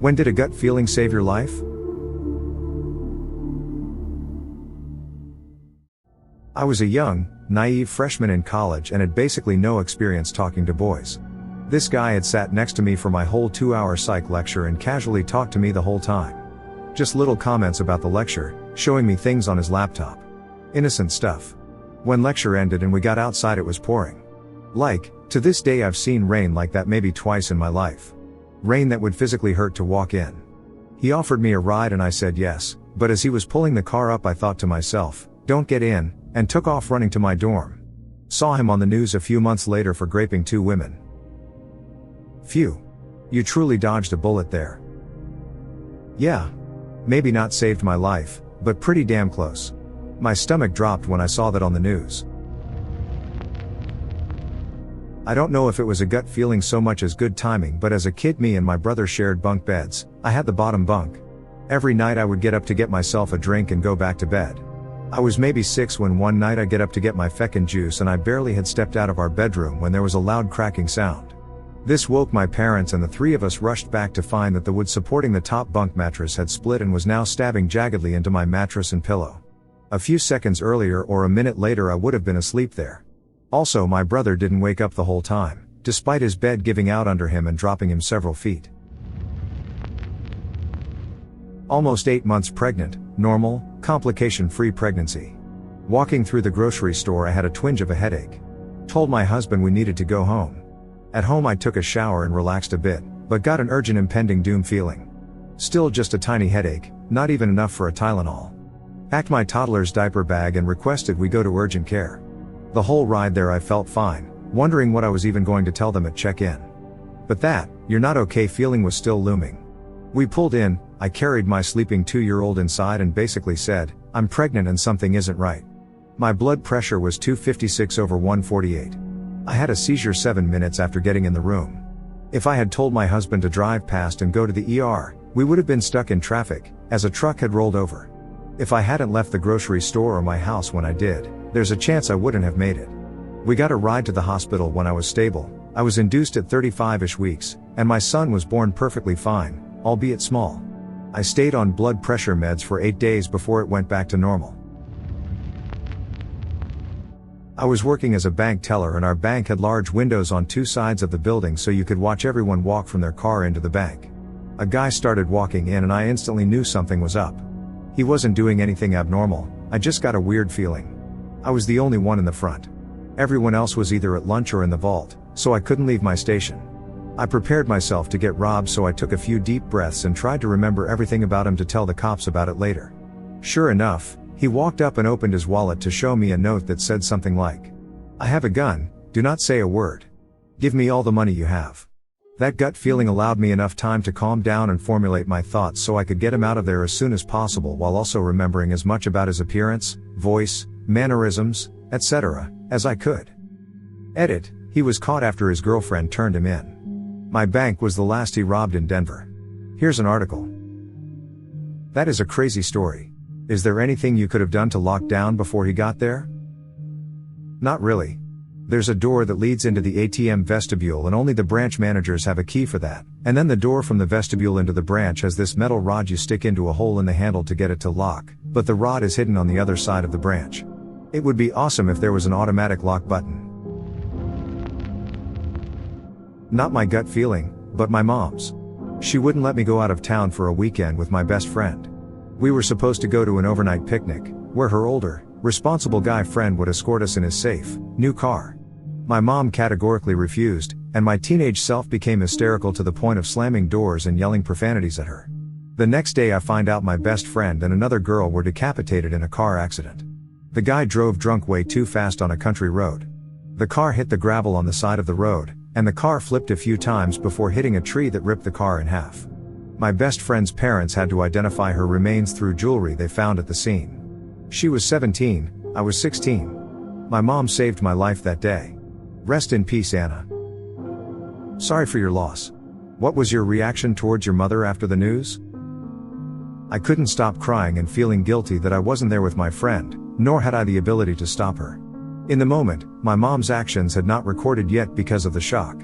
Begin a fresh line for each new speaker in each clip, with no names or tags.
When did a gut feeling save your life? I was a young, naive freshman in college and had basically no experience talking to boys. This guy had sat next to me for my whole 2-hour psych lecture and casually talked to me the whole time. Just little comments about the lecture, showing me things on his laptop. Innocent stuff. When lecture ended and we got outside, it was pouring. To this day I've seen rain like that maybe twice in my life. Rain that would physically hurt to walk in. He offered me a ride and I said yes, but as he was pulling the car up I thought to myself, don't get in, and took off running to my dorm. Saw him on the news a few months later for raping 2 women. Phew. You truly dodged a bullet there. Yeah. Maybe not saved my life, but pretty damn close. My stomach dropped when I saw that on the news. I don't know if it was a gut feeling so much as good timing, but as a kid me and my brother shared bunk beds. I had the bottom bunk. Every night I would get up to get myself a drink and go back to bed. I was maybe 6 when one night I get up to get my feckin' juice and I barely had stepped out of our bedroom when there was a loud cracking sound. This woke my parents and the 3 of us rushed back to find that the wood supporting the top bunk mattress had split and was now stabbing jaggedly into my mattress and pillow. A few seconds earlier or a minute later I would have been asleep there. Also, my brother didn't wake up the whole time, despite his bed giving out under him and dropping him several feet. Almost 8 months pregnant, normal, complication-free pregnancy. Walking through the grocery store I had a twinge of a headache. Told my husband we needed to go home. At home I took a shower and relaxed a bit, but got an urgent impending doom feeling. Still just a tiny headache, not even enough for a Tylenol. Packed my toddler's diaper bag and requested we go to urgent care. The whole ride there I felt fine, wondering what I was even going to tell them at check-in. But that, "you're not okay" feeling was still looming. We pulled in, I carried my sleeping 2-year-old inside and basically said, "I'm pregnant and something isn't right." My blood pressure was 256/148. I had a seizure 7 minutes after getting in the room. If I had told my husband to drive past and go to the ER, we would have been stuck in traffic, as a truck had rolled over. If I hadn't left the grocery store or my house when I did, there's a chance I wouldn't have made it. We got a ride to the hospital when I was stable. I was induced at 35-ish weeks, and my son was born perfectly fine, albeit small. I stayed on blood pressure meds for 8 days before it went back to normal. I was working as a bank teller and our bank had large windows on 2 sides of the building so you could watch everyone walk from their car into the bank. A guy started walking in and I instantly knew something was up. He wasn't doing anything abnormal, I just got a weird feeling. I was the only one in the front. Everyone else was either at lunch or in the vault, so I couldn't leave my station. I prepared myself to get robbed, so I took a few deep breaths and tried to remember everything about him to tell the cops about it later. Sure enough, he walked up and opened his wallet to show me a note that said something like, "I have a gun, do not say a word. Give me all the money you have." That gut feeling allowed me enough time to calm down and formulate my thoughts so I could get him out of there as soon as possible while also remembering as much about his appearance, voice, mannerisms, etc., as I could. Edit, he was caught after his girlfriend turned him in. My bank was the last he robbed in Denver. Here's an article. That is a crazy story. Is there anything you could have done to lock down before he got there? Not really. There's a door that leads into the ATM vestibule and only the branch managers have a key for that, and then the door from the vestibule into the branch has this metal rod you stick into a hole in the handle to get it to lock, but the rod is hidden on the other side of the branch. It would be awesome if there was an automatic lock button. Not my gut feeling, but my mom's. She wouldn't let me go out of town for a weekend with my best friend. We were supposed to go to an overnight picnic, where her older, responsible guy friend would escort us in his safe, new car. My mom categorically refused, and my teenage self became hysterical to the point of slamming doors and yelling profanities at her. The next day I find out my best friend and another girl were decapitated in a car accident. The guy drove drunk way too fast on a country road. The car hit the gravel on the side of the road, and the car flipped a few times before hitting a tree that ripped the car in half. My best friend's parents had to identify her remains through jewelry they found at the scene. She was 17, I was 16. My mom saved my life that day. Rest in peace, Anna. Sorry for your loss. What was your reaction towards your mother after the news? I couldn't stop crying and feeling guilty that I wasn't there with my friend, nor had I the ability to stop her. In the moment, my mom's actions had not recorded yet because of the shock.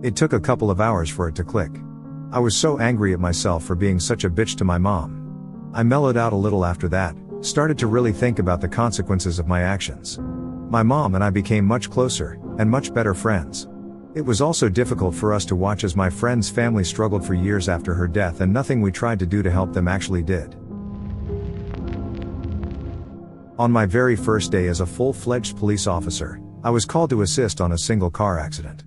It took a couple of hours for it to click. I was so angry at myself for being such a bitch to my mom. I mellowed out a little after that, started to really think about the consequences of my actions. My mom and I became much closer, and much better friends. It was also difficult for us to watch as my friend's family struggled for years after her death, and nothing we tried to do to help them actually did. On my very first day as a full-fledged police officer, I was called to assist on a single car accident.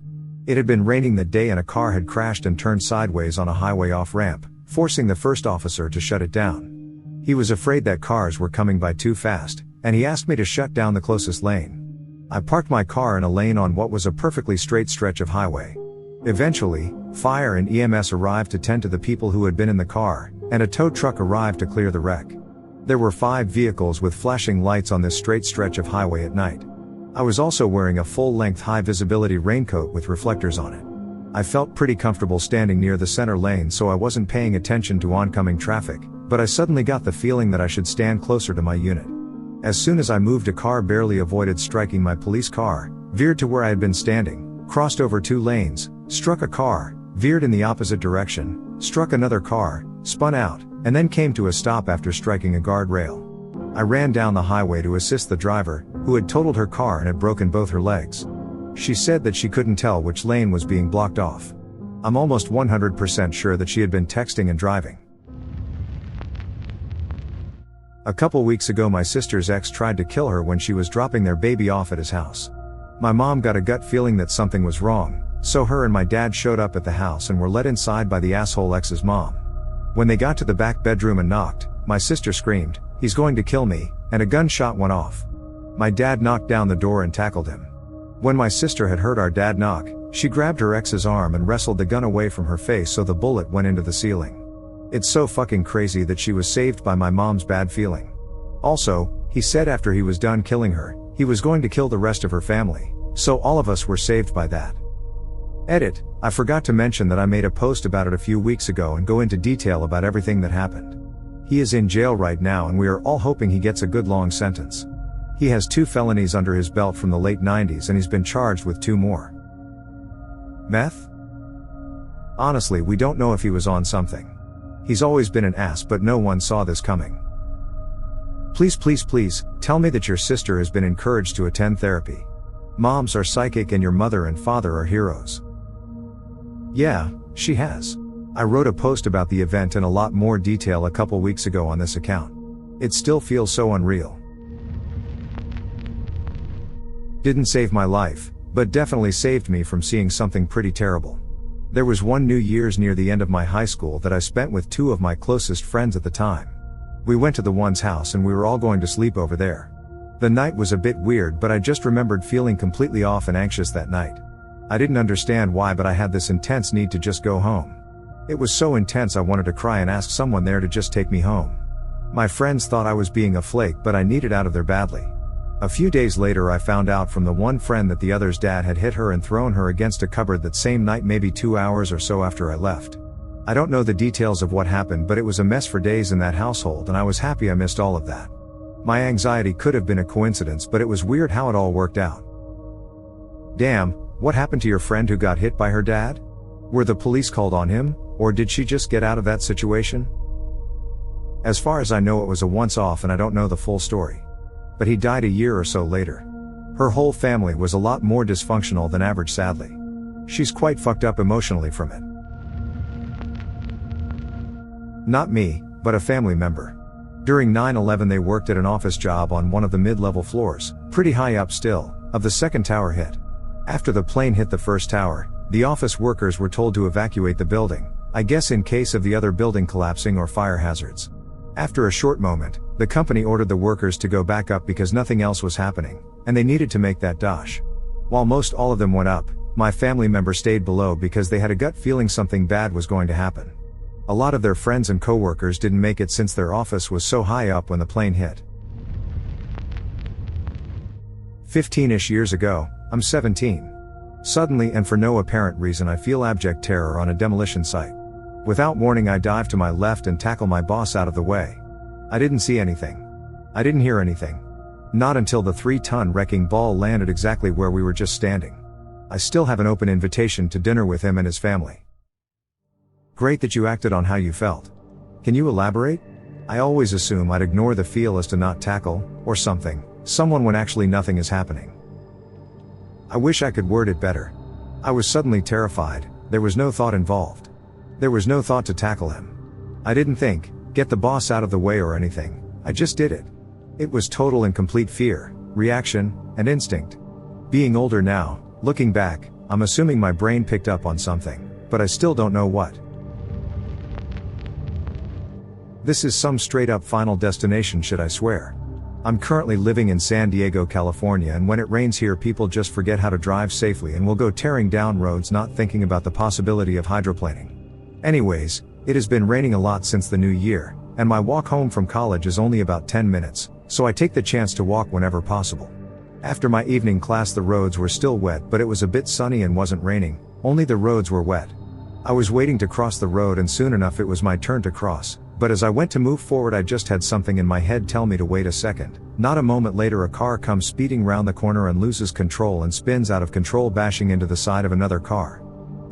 It had been raining that day and a car had crashed and turned sideways on a highway off-ramp, forcing the first officer to shut it down. He was afraid that cars were coming by too fast, and he asked me to shut down the closest lane. I parked my car in a lane on what was a perfectly straight stretch of highway. Eventually, fire and EMS arrived to tend to the people who had been in the car, and a tow truck arrived to clear the wreck. There were 5 vehicles with flashing lights on this straight stretch of highway at night. I was also wearing a full-length high-visibility raincoat with reflectors on it. I felt pretty comfortable standing near the center lane, so I wasn't paying attention to oncoming traffic, but I suddenly got the feeling that I should stand closer to my unit. As soon as I moved, a car barely avoided striking my police car, veered to where I had been standing, crossed over 2 lanes, struck a car, veered in the opposite direction, struck another car, spun out, and then came to a stop after striking a guardrail. I ran down the highway to assist the driver, who had totaled her car and had broken both her legs. She said that she couldn't tell which lane was being blocked off. I'm almost 100% sure that she had been texting and driving. A couple weeks ago, my sister's ex tried to kill her when she was dropping their baby off at his house. My mom got a gut feeling that something was wrong, so her and my dad showed up at the house and were let inside by the asshole ex's mom. When they got to the back bedroom and knocked, my sister screamed, "He's going to kill me," and a gunshot went off. My dad knocked down the door and tackled him. When my sister had heard our dad knock, she grabbed her ex's arm and wrestled the gun away from her face so the bullet went into the ceiling. It's so fucking crazy that she was saved by my mom's bad feeling. Also, he said after he was done killing her, he was going to kill the rest of her family, so all of us were saved by that. Edit, I forgot to mention that I made a post about it a few weeks ago and go into detail about everything that happened. He is in jail right now and we are all hoping he gets a good long sentence. He has 2 felonies under his belt from the late 90s and he's been charged with 2 more. Meth? Honestly, we don't know if he was on something. He's always been an ass, but no one saw this coming. Please, tell me that your sister has been encouraged to attend therapy. Moms are psychic and your mother and father are heroes. Yeah, she has. I wrote a post about the event in a lot more detail a couple weeks ago on this account. It still feels so unreal. Didn't save my life, but definitely saved me from seeing something pretty terrible. There was one New Year's near the end of my high school that I spent with 2 of my closest friends at the time. We went to the one's house and we were all going to sleep over there. The night was a bit weird, but I just remembered feeling completely off and anxious that night. I didn't understand why, but I had this intense need to just go home. It was so intense I wanted to cry and ask someone there to just take me home. My friends thought I was being a flake, but I needed out of there badly. A few days later I found out from the one friend that the other's dad had hit her and thrown her against a cupboard that same night, maybe 2 hours or so after I left. I don't know the details of what happened, but it was a mess for days in that household and I was happy I missed all of that. My anxiety could have been a coincidence, but it was weird how it all worked out. Damn, what happened to your friend who got hit by her dad? Were the police called on him, or did she just get out of that situation? As far as I know, it was a once-off and I don't know the full story. But he died a year or so later. Her whole family was a lot more dysfunctional than average, sadly. She's quite fucked up emotionally from it. Not me, but a family member. During 9/11 they worked at an office job on one of the mid-level floors, pretty high up still, of the second tower hit. After the plane hit the first tower, the office workers were told to evacuate the building, I guess in case of the other building collapsing or fire hazards. After a short moment, the company ordered the workers to go back up because nothing else was happening, and they needed to make that dash. While most all of them went up, my family member stayed below because they had a gut feeling something bad was going to happen. A lot of their friends and co-workers didn't make it since their office was so high up when the plane hit. 15-ish years ago, I'm 17. Suddenly and for no apparent reason I feel abject terror on a demolition site. Without warning I dive to my left and tackle my boss out of the way. I didn't see anything. I didn't hear anything. Not until the 3-ton wrecking ball landed exactly where we were just standing. I still have an open invitation to dinner with him and his family. Great that you acted on how you felt. Can you elaborate? I always assume I'd ignore the feel as to not tackle, or someone when actually nothing is happening. I wish I could word it better. I was suddenly terrified, there was no thought involved. There was no thought to tackle him. I didn't think, get the boss out of the way or anything, I just did it. It was total and complete fear, reaction, and instinct. Being older now, looking back, I'm assuming my brain picked up on something, but I still don't know what. This is some straight up Final Destination shit, I swear. I'm currently living in San Diego, California, and when it rains here people just forget how to drive safely and will go tearing down roads not thinking about the possibility of hydroplaning. Anyways, it has been raining a lot since the new year, and my walk home from college is only about 10 minutes, so I take the chance to walk whenever possible. After my evening class the roads were still wet, but it was a bit sunny and wasn't raining, only the roads were wet. I was waiting to cross the road and soon enough it was my turn to cross, but as I went to move forward I just had something in my head tell me to wait a second. Not a moment later a car comes speeding round the corner and loses control and spins out of control, bashing into the side of another car.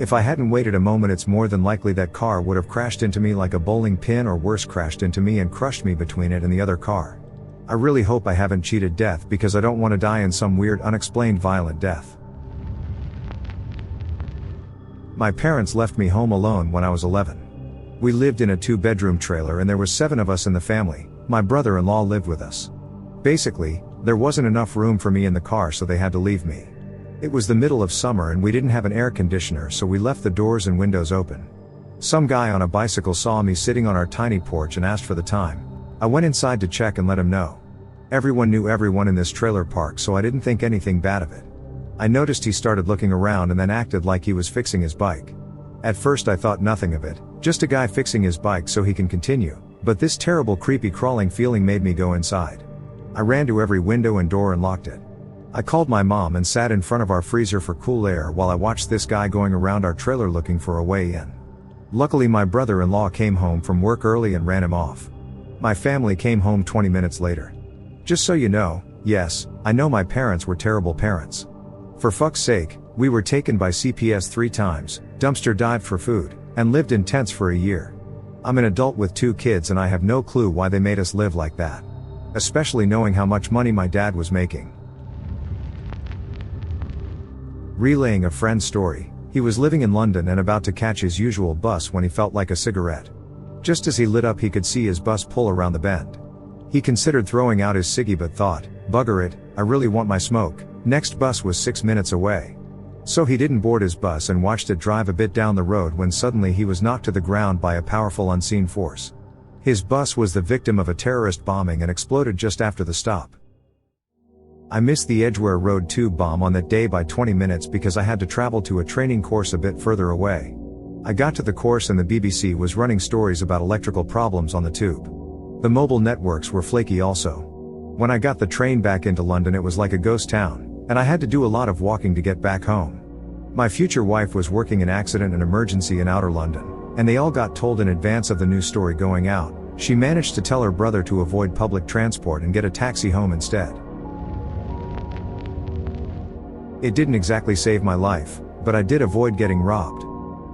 If I hadn't waited a moment it's more than likely that car would have crashed into me like a bowling pin, or worse, crashed into me and crushed me between it and the other car. I really hope I haven't cheated death because I don't want to die in some weird unexplained violent death. My parents left me home alone when I was 11. We lived in a 2-bedroom trailer and there was 7 of us in the family. My brother-in-law lived with us. Basically, there wasn't enough room for me in the car so they had to leave me. It was the middle of summer and we didn't have an air conditioner, so we left the doors and windows open. Some guy on a bicycle saw me sitting on our tiny porch and asked for the time. I went inside to check and let him know. Everyone knew everyone in this trailer park, so I didn't think anything bad of it. I noticed he started looking around and then acted like he was fixing his bike. At first I thought nothing of it, just a guy fixing his bike so he can continue, but this terrible creepy crawling feeling made me go inside. I ran to every window and door and locked it. I called my mom and sat in front of our freezer for cool air while I watched this guy going around our trailer looking for a way in. Luckily my brother-in-law came home from work early and ran him off. My family came home 20 minutes later. Just so you know, yes, I know my parents were terrible parents. For fuck's sake, we were taken by CPS 3 times, dumpster dived for food, and lived in tents for a year. I'm an adult with 2 kids and I have no clue why they made us live like that. Especially knowing how much money my dad was making. Relaying a friend's story, he was living in London and about to catch his usual bus when he felt like a cigarette. Just as he lit up he could see his bus pull around the bend. He considered throwing out his ciggy but thought, bugger it, I really want my smoke. Next bus was 6 minutes away. So he didn't board his bus and watched it drive a bit down the road when suddenly he was knocked to the ground by a powerful unseen force. His bus was the victim of a terrorist bombing and exploded just after the stop. I missed the Edgware Road tube bomb on that day by 20 minutes because I had to travel to a training course a bit further away. I got to the course and the BBC was running stories about electrical problems on the tube. The mobile networks were flaky also. When I got the train back into London it was like a ghost town, and I had to do a lot of walking to get back home. My future wife was working in accident and emergency in outer London, and they all got told in advance of the news story going out. She managed to tell her brother to avoid public transport and get a taxi home instead. It didn't exactly save my life, but I did avoid getting robbed.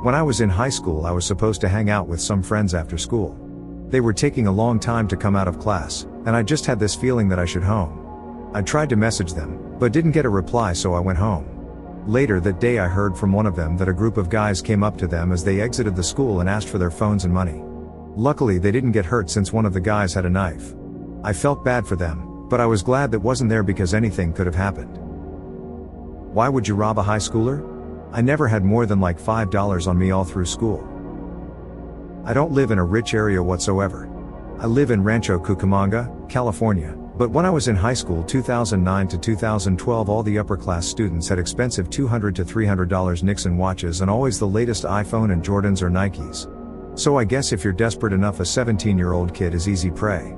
When I was in high school I was supposed to hang out with some friends after school. They were taking a long time to come out of class, and I just had this feeling that I should home. I tried to message them, but didn't get a reply, so I went home. Later that day I heard from one of them that a group of guys came up to them as they exited the school and asked for their phones and money. Luckily they didn't get hurt since one of the guys had a knife. I felt bad for them, but I was glad that wasn't there because anything could have happened. Why would you rob a high schooler? I never had more than like $5 on me all through school. I don't live in a rich area whatsoever. I live in Rancho Cucamonga, California, but when I was in high school 2009 to 2012 all the upper class students had expensive $200 to $300 Nixon watches and always the latest iPhone and Jordans or Nikes. So I guess if you're desperate enough a 17-year-old kid is easy prey.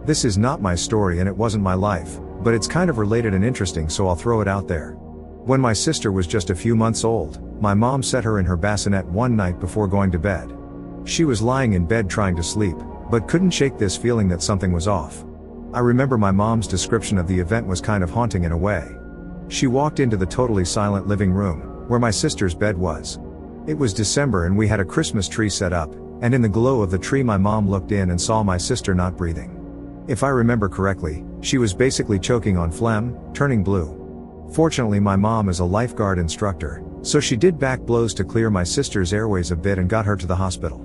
This is not my story and it wasn't my life, but it's kind of related and interesting so I'll throw it out there. When my sister was just a few months old, my mom set her in her bassinet one night before going to bed. She was lying in bed trying to sleep, but couldn't shake this feeling that something was off. I remember my mom's description of the event was kind of haunting in a way. She walked into the totally silent living room, where my sister's bed was. It was December and we had a Christmas tree set up, and in the glow of the tree my mom looked in and saw my sister not breathing. If I remember correctly, she was basically choking on phlegm, turning blue. Fortunately my mom is a lifeguard instructor, so she did back blows to clear my sister's airways a bit and got her to the hospital.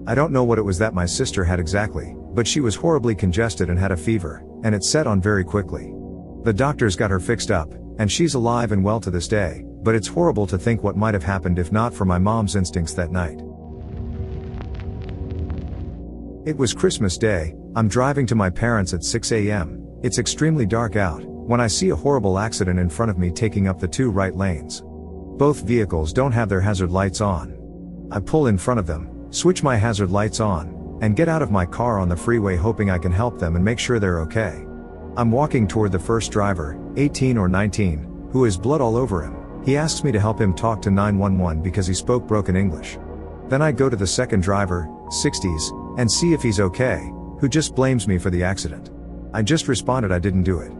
I don't know what it was that my sister had exactly, but she was horribly congested and had a fever, and it set on very quickly. The doctors got her fixed up, and she's alive and well to this day, but it's horrible to think what might have happened if not for my mom's instincts that night. It was Christmas Day. I'm driving to my parents at 6 a.m. It's extremely dark out, when I see a horrible accident in front of me taking up the two right lanes. Both vehicles don't have their hazard lights on. I pull in front of them, switch my hazard lights on, and get out of my car on the freeway hoping I can help them and make sure they're okay. I'm walking toward the first driver, 18 or 19, who has blood all over him. He asks me to help him talk to 911 because he spoke broken English. Then I go to the second driver, 60s, and see if he's okay, who just blames me for the accident. I just responded I didn't do it.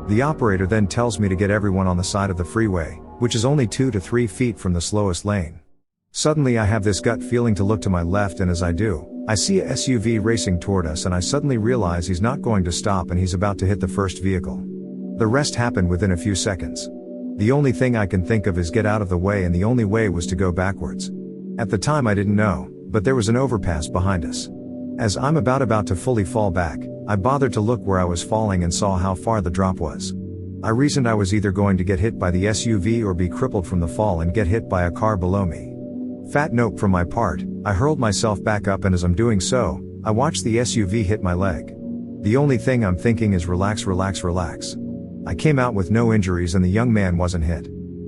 The operator then tells me to get everyone on the side of the freeway, which is only 2 to 3 feet from the slowest lane. Suddenly I have this gut feeling to look to my left, and as I do, I see a SUV racing toward us and I suddenly realize he's not going to stop and he's about to hit the first vehicle. The rest happened within a few seconds. The only thing I can think of is get out of the way, and the only way was to go backwards. At the time I didn't know, but there was an overpass behind us. As I'm about to fully fall back, I bothered to look where I was falling and saw how far the drop was. I reasoned I was either going to get hit by the SUV or be crippled from the fall and get hit by a car below me. Fat nope from my part, I hurled myself back up, and as I'm doing so, I watched the SUV hit my leg. The only thing I'm thinking is relax, relax, relax. I came out with no injuries and the young man wasn't hit.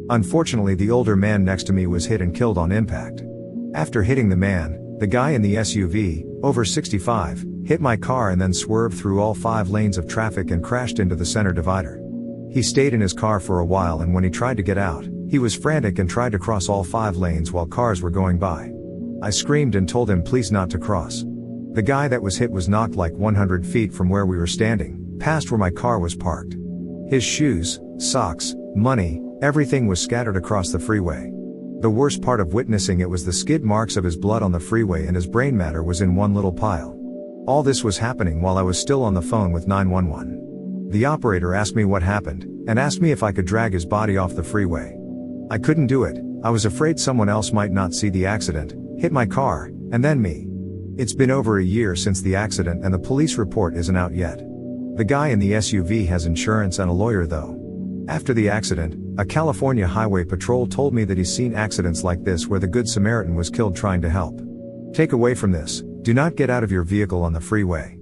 Unfortunately the older man next to me was hit and killed on impact. After hitting the man, the guy in the SUV, over 65, hit my car and then swerved through all 5 lanes of traffic and crashed into the center divider. He stayed in his car for a while, and when he tried to get out, he was frantic and tried to cross all 5 lanes while cars were going by. I screamed and told him please not to cross. The guy that was hit was knocked like 100 feet from where we were standing, past where my car was parked. His shoes, socks, money, everything was scattered across the freeway. The worst part of witnessing it was the skid marks of his blood on the freeway, and his brain matter was in one little pile. All this was happening while I was still on the phone with 911. The operator asked me what happened, and asked me if I could drag his body off the freeway. I couldn't do it. I was afraid someone else might not see the accident, hit my car, and then me. It's been over a year since the accident and the police report isn't out yet. The guy in the SUV has insurance and a lawyer though. After the accident, a California highway patrol told me that he's seen accidents like this where the Good Samaritan was killed trying to help. Take away from this: do not get out of your vehicle on the freeway.